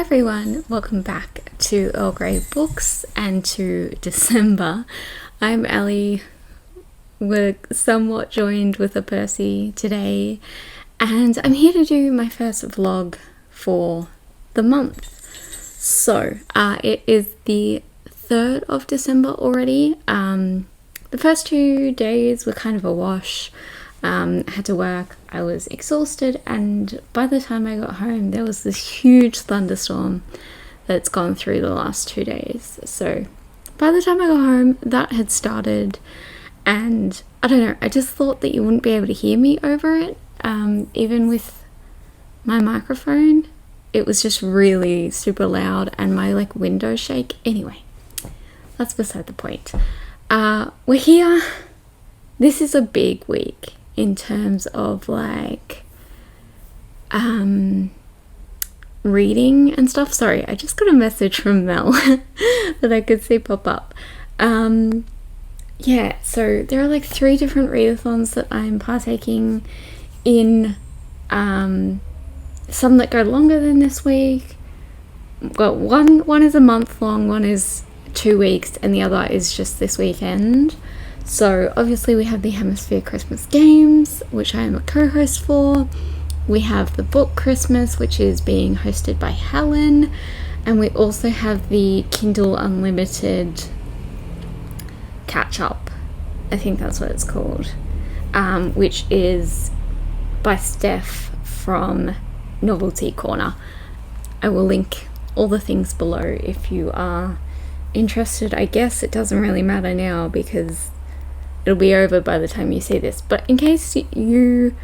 everyone, welcome back to Earl Grey Books and to December. I'm Ellie. We're somewhat joined with a Percy today, and I'm here to do my first vlog for the month. So, it is the 3rd of December already. The first 2 days were kind of a wash. Had to work, I was exhausted, and by the time I got home there was this huge thunderstorm that's gone through the last 2 days. So by the time I got home that had started, and I don't know, I just thought that you wouldn't be able to hear me over it, even with my microphone. It was just really super loud, and my windows shake. Anyway, that's beside the point. We're here. This is a big week in terms of reading and stuff. Sorry, I just got a message from Mel that I could see pop up. Yeah, so there are 3 different readathons that I'm partaking in. Some that go longer than this week. Well, one is a month long, one is 2 weeks, and the other is just this weekend. So obviously we have the Hemisphere Christmas Games, which I am a co-host for. We have the Book Christmas, which is being hosted by Helen. And we also have the Kindle Unlimited Catch-Up. I think that's what it's called. Which is by Steph from Novelty Corner. I will link all the things below if you are interested. I guess it doesn't really matter now because it'll be over by the time you see this, but in case you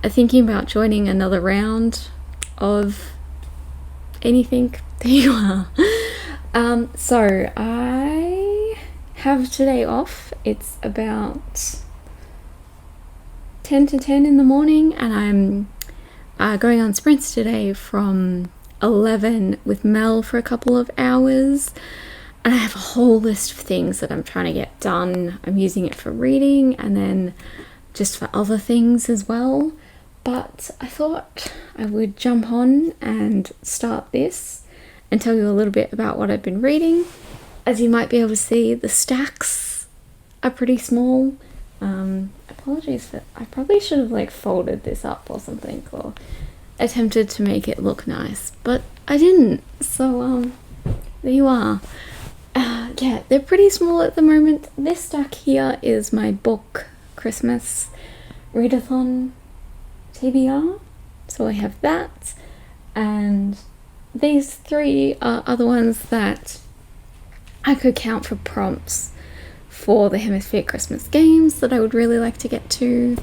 are thinking about joining another round of anything, there you are. So I have today off. It's about 10 to 10 in the morning, and I'm going on sprints today from 11 with Mel for a couple of hours. And I have a whole list of things that I'm trying to get done. I'm using it for reading and then just for other things as well. But I thought I would jump on and start this and tell you a little bit about what I've been reading. As you might be able to see, the stacks are pretty small. Apologies for, I probably should have folded this up or something, or attempted to make it look nice, but I didn't. So there you are. Yeah, they're pretty small at the moment. This stack here is my Book Christmas Readathon TBR. So I have that. And these 3 are other ones that I could count for prompts for the Hemisphere Christmas Games that I would really like to get to.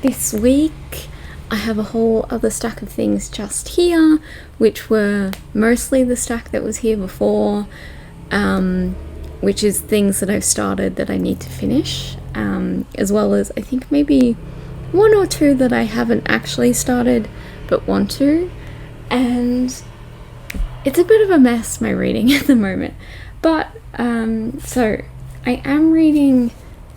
This week I have a whole other stack of things just here, which were mostly the stack that was here before, which is things that I've started that I need to finish, as well as I think maybe 1 or 2 that I haven't actually started but want to. And it's a bit of a mess, my reading at the moment, but so I am reading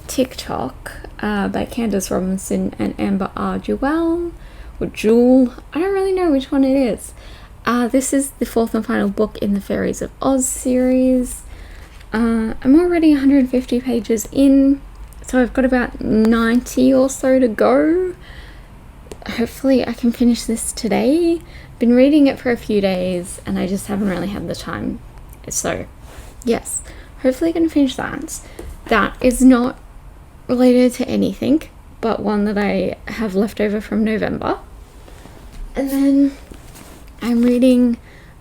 TikTok by Candace Robinson and Amber R. Jewell, or Jewel, I don't really know which one it is. This is the 4th and final book in the Fairies of Oz series. I'm already 150 pages in, so I've got about 90 or so to go. Hopefully I can finish this today. Been reading it for a few days and I just haven't really had the time. So yes, hopefully I can finish that. That is not related to anything, but one that I have left over from November. And then I'm reading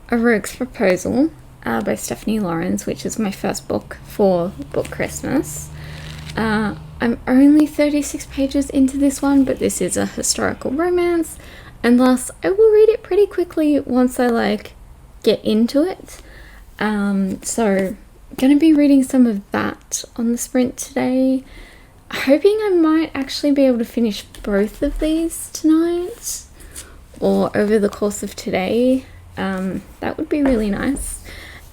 A Rogue's Proposal by Stephanie Lawrence, which is my first book for Book Christmas. I'm only 36 pages into this one, but this is a historical romance, and thus I will read it pretty quickly once I get into it. So going to be reading some of that on the sprint today. Hoping I might actually be able to finish both of these tonight or over the course of today. That would be really nice.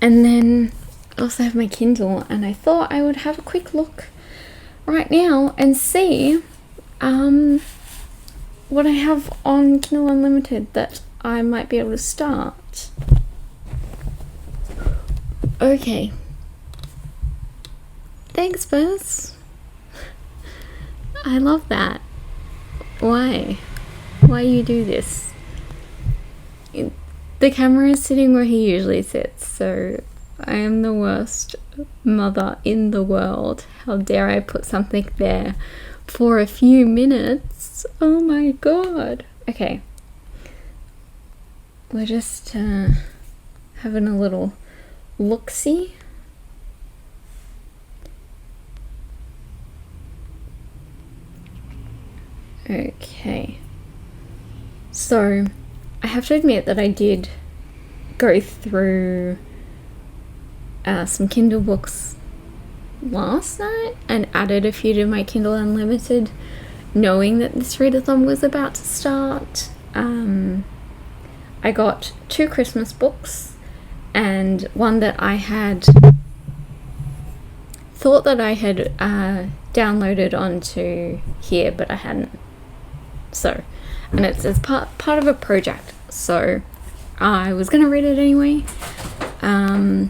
And then I also have my Kindle, and I thought I would have a quick look right now and see what I have on Kindle Unlimited that I might be able to start. Okay. Thanks, Buzz. I love that. Why? Why you do this? The camera is sitting where he usually sits, so I am the worst mother in the world. How dare I put something there for a few minutes? Oh my god. Okay. We're just having a little look-see. Okay. So, I have to admit that I did go through some Kindle books last night and added a few to my Kindle Unlimited, knowing that this readathon was about to start. I got 2 Christmas books and one that I had thought that I had downloaded onto here, but I hadn't. So, and it's as part of a project, so I was gonna read it anyway. I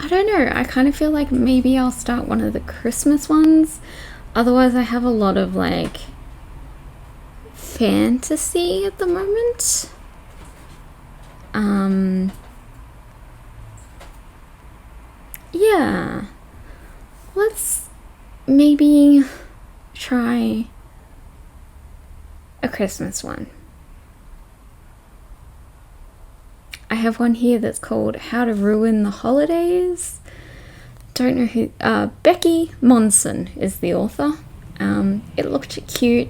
don't know, I kind of feel like maybe I'll start one of the Christmas ones. Otherwise I have a lot of like fantasy at the moment. Yeah, let's maybe try a Christmas one. I have one here that's called How to Ruin the Holidays. Don't know who, Becky Monson is the author. It looked cute.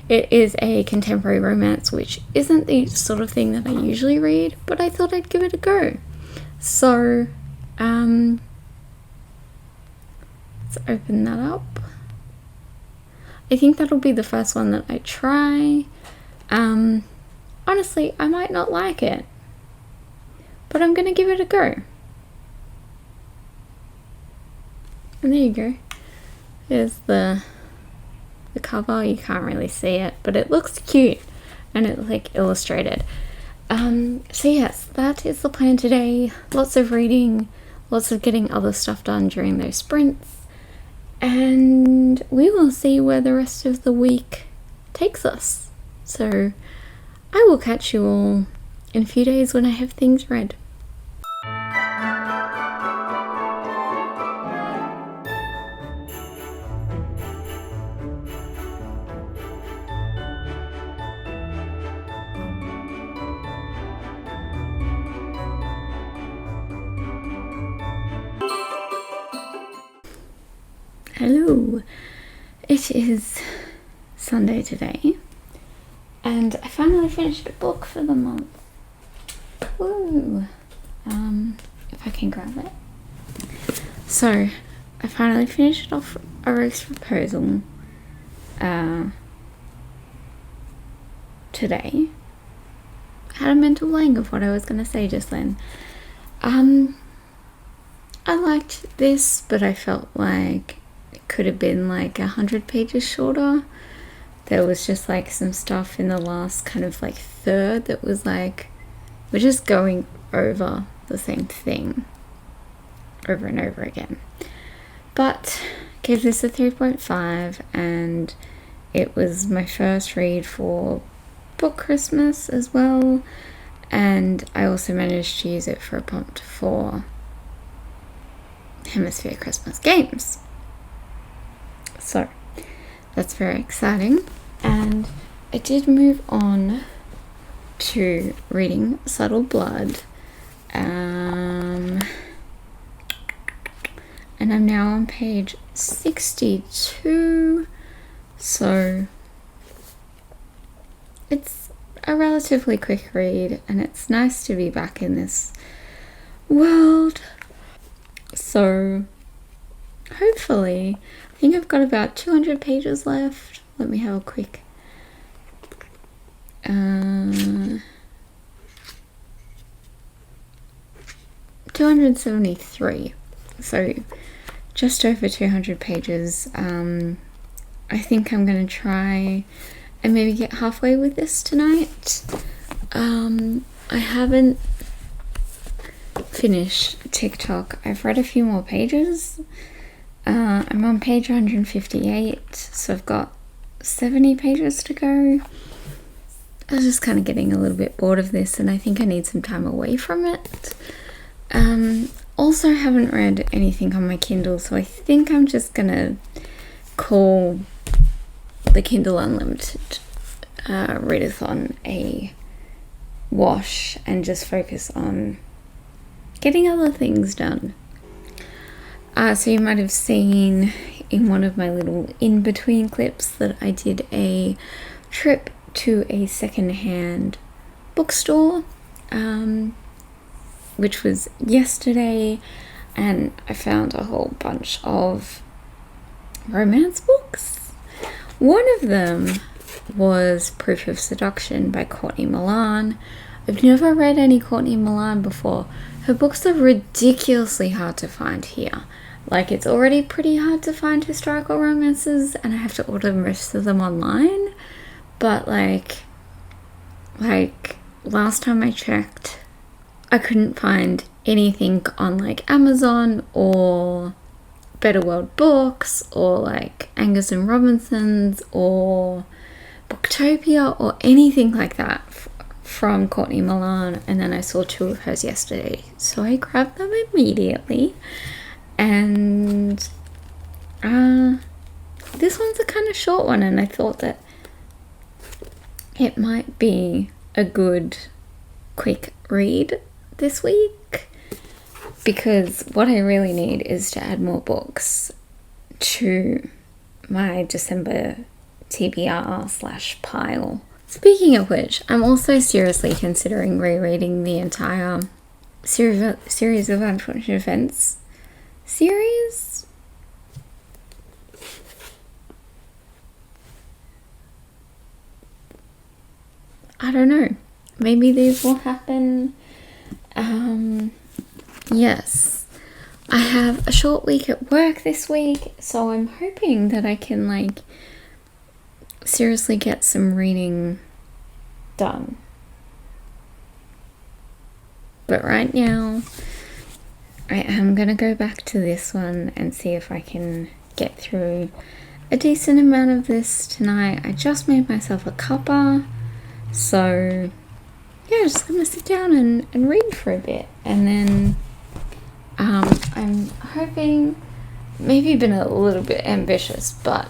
It is a contemporary romance, which isn't the sort of thing that I usually read, but I thought I'd give it a go. So, let's open that up. I think that'll be the first one that I try. Honestly, I might not like it, but I'm gonna give it a go. And there you go. There's the cover. You can't really see it, but it looks cute and it's like illustrated. So yes, that is the plan today. Lots of reading, lots of getting other stuff done during those sprints, and we will see where the rest of the week takes us. So I will catch you all in a few days when I have things read. Hello, it is Sunday today, and I finally finished a book for the month. Woo! If I can grab it. So, I finally finished off A Rogue's Proposal today. I had a mental blank of what I was going to say just then. I liked this, but I felt like it could have been like 100 pages shorter. There was just like some stuff in the last kind of like third that was like, we're just going over the same thing over and over again. But gave this a 3.5, and it was my first read for Book Christmas as well, and I also managed to use it for a prompt for Hemisphere Christmas games. So that's very exciting. And I did move on to reading Subtle Blood, and I'm now on page 62, so it's a relatively quick read, and it's nice to be back in this world. So hopefully, I think I've got about 200 pages left. Let me have a quick 273, so just over 200 pages. I think I'm going to try and maybe get halfway with this tonight. I haven't finished TikTok. I've read a few more pages. I'm on page 158, so I've got 70 pages to go. I was just kind of getting a little bit bored of this, and I think I need some time away from it. Also haven't read anything on my Kindle, so I think I'm just gonna call the Kindle Unlimited readathon a wash and just focus on getting other things done. So you might have seen in one of my little in-between clips that I did a trip to a second-hand bookstore, which was yesterday, and I found a whole bunch of romance books. One of them was Proof of Seduction by Courtney Milan. I've never read any Courtney Milan before. Her books are ridiculously hard to find here. Like, it's already pretty hard to find historical romances, and I have to order most of them online. But like last time I checked, I couldn't find anything on like Amazon or Better World Books or like Angus and Robinson's or Booktopia or anything like that from Courtney Milan. And then I saw two of hers yesterday, so I grabbed them immediately. And this one's a kind of short one, and I thought that it might be a good quick read this week, because what I really need is to add more books to my December TBR/pile. Speaking of which, I'm also seriously considering rereading the entire series of Unfortunate Events series. I don't know. Maybe these will happen. Yes. I have a short week at work this week, so I'm hoping that I can like seriously get some reading done. But right now, I am gonna go back to this one and see if I can get through a decent amount of this tonight. I just made myself a cuppa, so yeah, just gonna sit down and read for a bit, and then I'm hoping, maybe been a little bit ambitious, but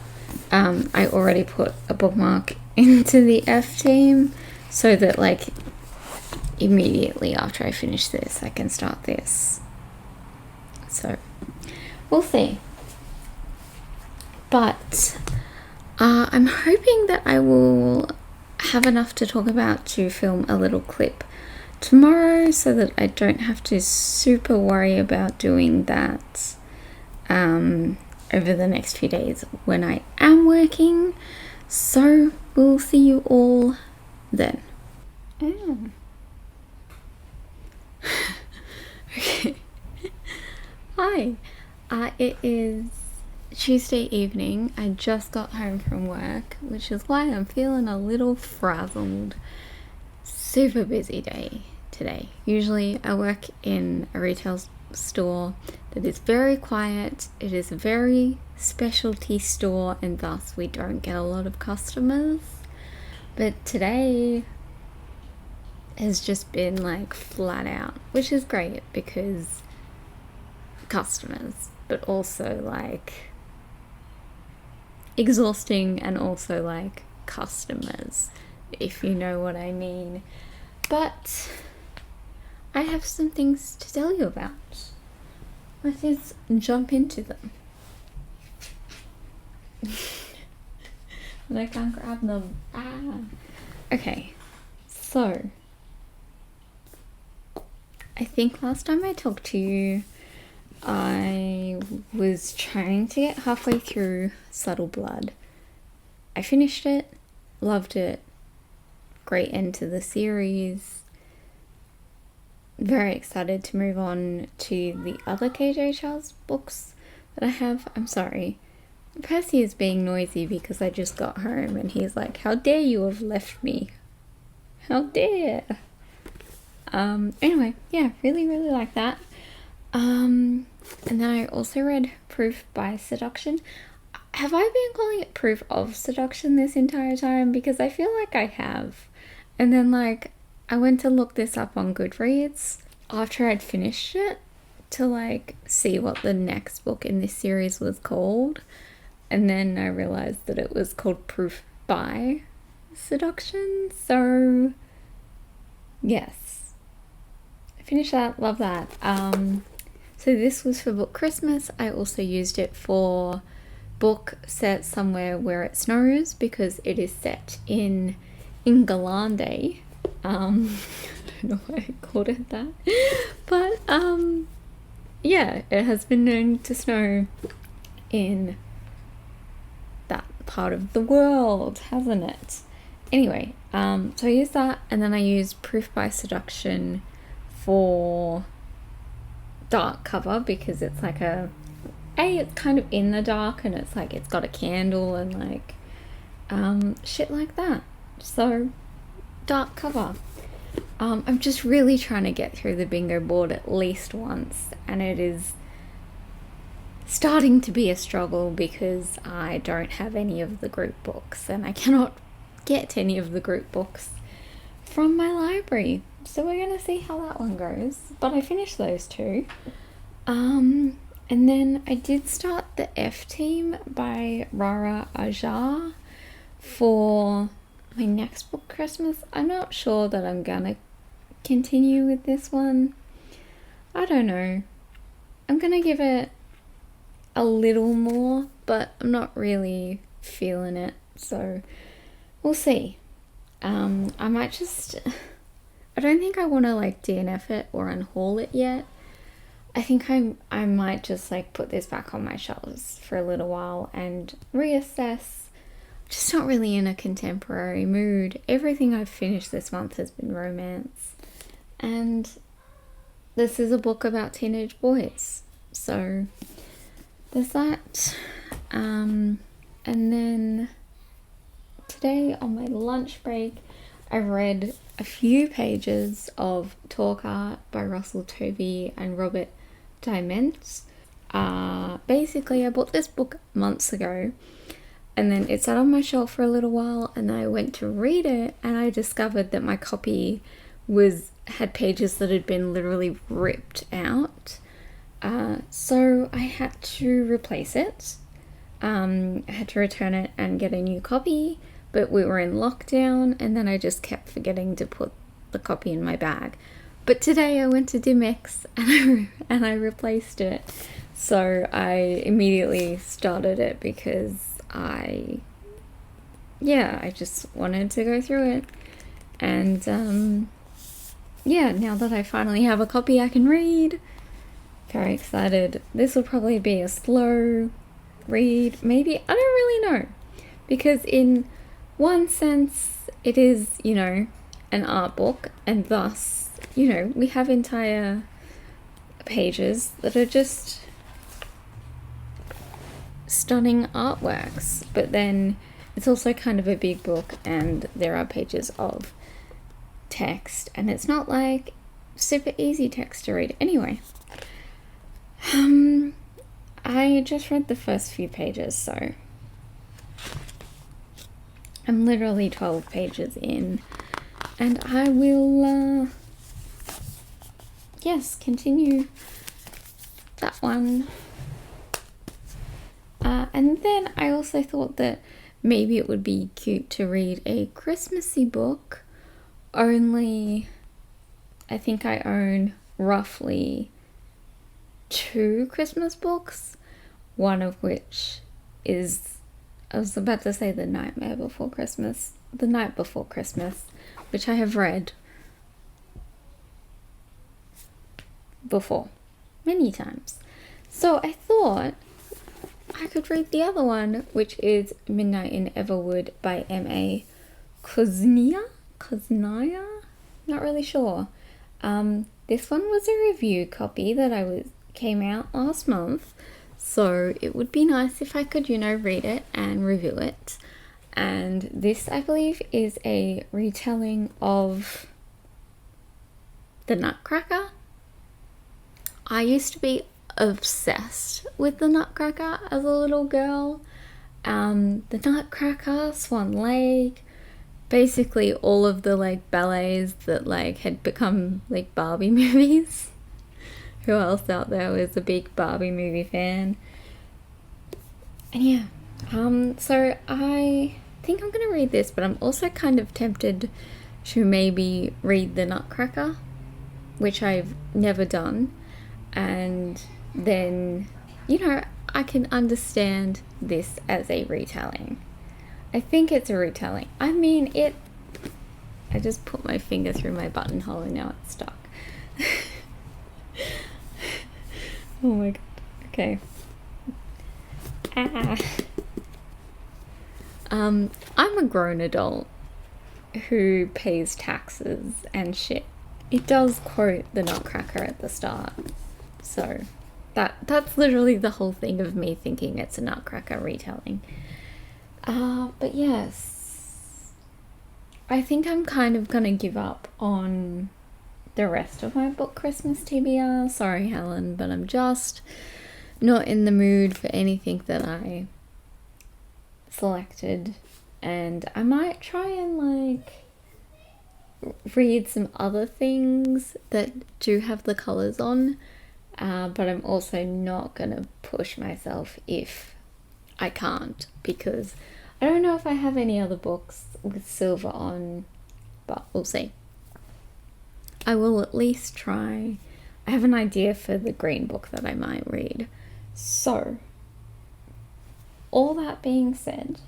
I already put a bookmark into the F team so that like immediately after I finish this I can start this. So we'll see. But I'm hoping that I will have enough to talk about to film a little clip tomorrow, so that I don't have to super worry about doing that over the next few days when I am working. So we'll see you all then. Okay. Hi. It is Tuesday evening. I just got home from work, which is why I'm feeling a little frazzled. Super busy day today. Usually I work in a retail store that is very quiet. It is a very specialty store, and thus we don't get a lot of customers. But today has just been like flat out, which is great because customers, but also like exhausting, and also like customers, if you know what I mean. But I have some things to tell you about. Let's just jump into them. And I can't grab them. Okay, so I think last time I talked to you, I was trying to get halfway through Subtle Blood. I finished it, loved it, great end to the series. Very excited to move on to the other KJ Charles books that I have. I'm sorry, Percy is being noisy because I just got home and he's like, how dare you have left me? How dare? Anyway, yeah, really, really like that. And then I also read Proof by Seduction. Have I been calling it Proof of Seduction this entire time? Because I feel like I have. And then, like, I went to look this up on Goodreads after I'd finished it to, like, see what the next book in this series was called. And then I realized that it was called Proof by Seduction. So, yes. I finished that. Love that. So this was for book Christmas. I also used it for book set somewhere where it snows because it is set in England. I don't know why I called it that. But yeah, it has been known to snow in that part of the world, hasn't it? Anyway, so I used that, and then I used Proof by Seduction for dark cover because it's like it's kind of in the dark and it's like it's got a candle and like shit like that. So dark cover. I'm just really trying to get through the bingo board at least once, and it is starting to be a struggle because I don't have any of the group books and I cannot get any of the group books from my library. So we're gonna see how that one goes. But I finished those two. And then I did start the F Team by Rara Ajar for my next book Christmas. I'm not sure that I'm gonna continue with this one. I don't know. I'm gonna give it a little more, but I'm not really feeling it. So we'll see. I might just... I don't think I want to like DNF it or unhaul it yet. I think I might just like put this back on my shelves for a little while and reassess. Just not really in a contemporary mood. Everything I've finished this month has been romance. And this is a book about teenage boys. So there's that. And then today on my lunch break, I read a few pages of Talk Art by Russell Tovey and Robert Diaments. Basically, I bought this book months ago and then it sat on my shelf for a little while, and then I went to read it and I discovered that my copy had pages that had been literally ripped out. So I had to replace it. I had to return it and get a new copy, but we were in lockdown and then I just kept forgetting to put the copy in my bag. But today I went to Dimex and I replaced it. So I immediately started it because I just wanted to go through it. And now that I finally have a copy I can read, very excited. This will probably be a slow read, maybe. I don't really know, because in one sense it is, an art book, and thus, we have entire pages that are just stunning artworks, but then it's also kind of a big book and there are pages of text, and it's not like super easy text to read. Anyway, I just read the first few pages, so I'm literally 12 pages in, and I will continue that one. And then I also thought that maybe it would be cute to read a Christmassy book, only I think I own roughly 2 Christmas books, one of which is, I was about to say The Night Before Christmas, which I have read before many times. So I thought I could read the other one, which is Midnight in Everwood by M.A. Kuznia? Not really sure. This one was a review copy that came out last month, So it would be nice if I could, read it and review it. And this, I believe, is a retelling of The Nutcracker. I used to be obsessed with The Nutcracker as a little girl. The Nutcracker, Swan Lake, basically all of the ballets that had become Barbie movies. Who else out there was a big Barbie movie fan? And yeah, so I think I'm gonna read this, but I'm also kind of tempted to maybe read The Nutcracker, which I've never done, and then I can understand this as a retelling. I think it's a retelling. I just put my finger through my buttonhole and now it's stuck. Oh my god. Okay. I'm a grown adult who pays taxes and shit. It does quote The Nutcracker at the start. So that's literally the whole thing of me thinking it's a Nutcracker retelling. But yes, I think I'm kind of gonna give up on the rest of my book Christmas TBR. Sorry, Helen, but I'm just not in the mood for anything that I selected, and I might try and read some other things that do have the colours on, but I'm also not gonna push myself if I can't, because I don't know if I have any other books with silver on, but we'll see. I will at least try. I have an idea for the green book that I might read. So, all that being said,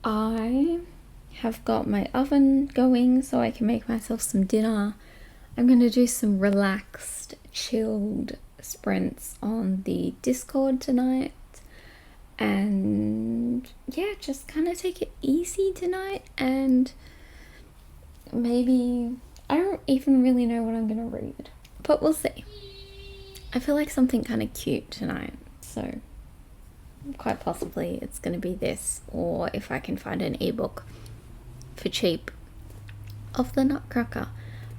I have got my oven going so I can make myself some dinner. I'm going to do some relaxed, chilled sprints on the Discord tonight. And yeah, just kind of take it easy tonight, and maybe, I don't even really know what I'm going to read, but we'll see. I feel like something kind of cute tonight, so quite possibly it's going to be this, or if I can find an ebook for cheap of The Nutcracker.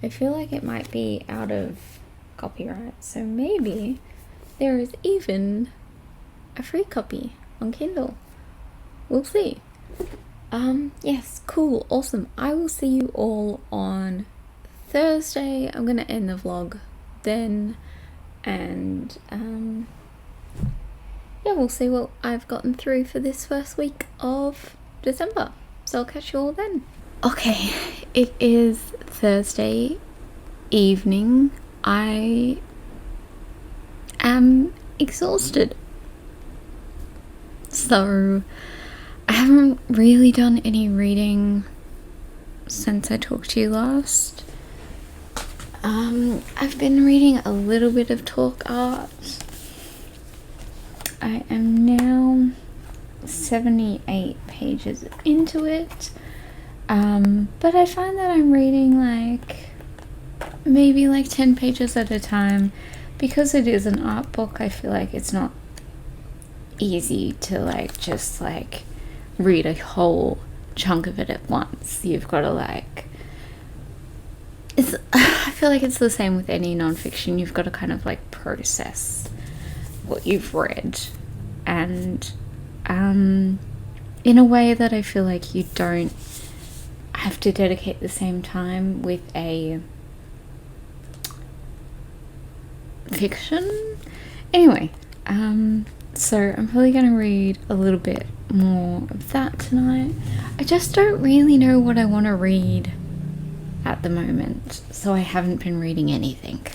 I feel like it might be out of copyright, so maybe there is even a free copy on Kindle. We'll see. Yes, cool, awesome. I will see you all on Thursday. I'm gonna end the vlog then, and yeah, we'll see what I've gotten through for this first week of December. So I'll catch you all then. Okay, it is Thursday evening. I am exhausted. So I haven't really done any reading since I talked to you last. I've been reading a little bit of Talk Art. I am now 78 pages into it. But I find that I'm reading maybe 10 pages at a time. Because it is an art book, I feel like it's not easy to just read a whole chunk of it at once. You've got to I feel like it's the same with any non-fiction. You've got to kind of process what you've read, and in a way that I feel like you don't have to dedicate the same time with a fiction. Anyway, so I'm probably going to read a little bit more of that tonight. I just don't really know what I want to read at the moment, so I haven't been reading anything.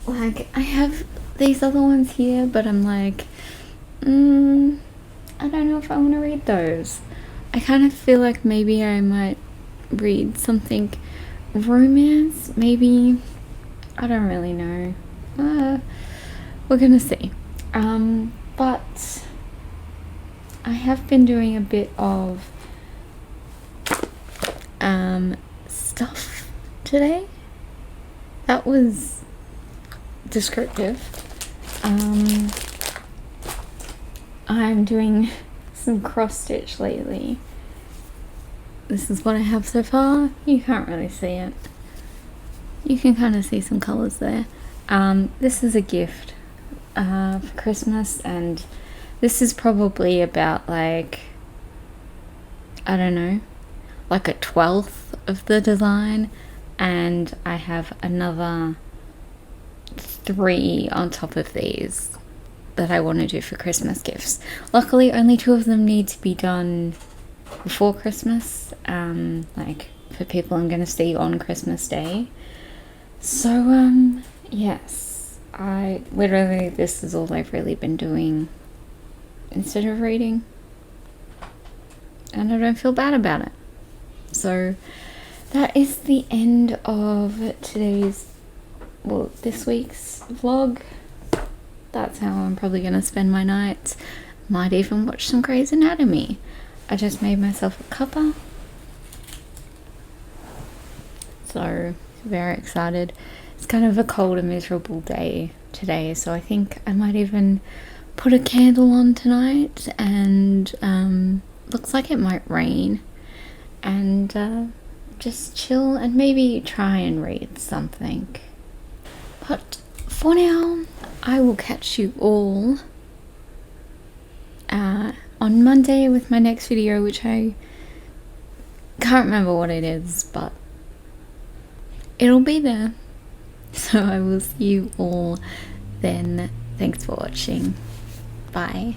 I have these other ones here, but I'm I don't know if I want to read those. I kind of feel like maybe I might read something romance, maybe. I don't really know. We're gonna see. But I have been doing a bit of stuff today. That was descriptive. I'm doing some cross stitch lately. This is what I have so far. You can't really see it. You can kind of see some colours there. This is a gift for Christmas, and this is probably about like, I don't know, like a 1/12 of the design, and I have another 3 on top of these that I want to do for Christmas gifts. Luckily, only 2 of them need to be done before Christmas, like for people I'm going to see on Christmas Day. So, yes, this is all I've really been doing instead of reading, and I don't feel bad about it. So that is the end of this week's vlog. That's how I'm probably going to spend my nights. Might even watch some Grey's Anatomy. I just made myself a cuppa, so very excited. It's kind of a cold and miserable day today, so I think I might even put a candle on tonight, and looks like it might rain, and just chill and maybe try and read something. But for now, I will catch you all on Monday with my next video, which I can't remember what it is, but it'll be there. So I will see you all then. Thanks for watching. Bye.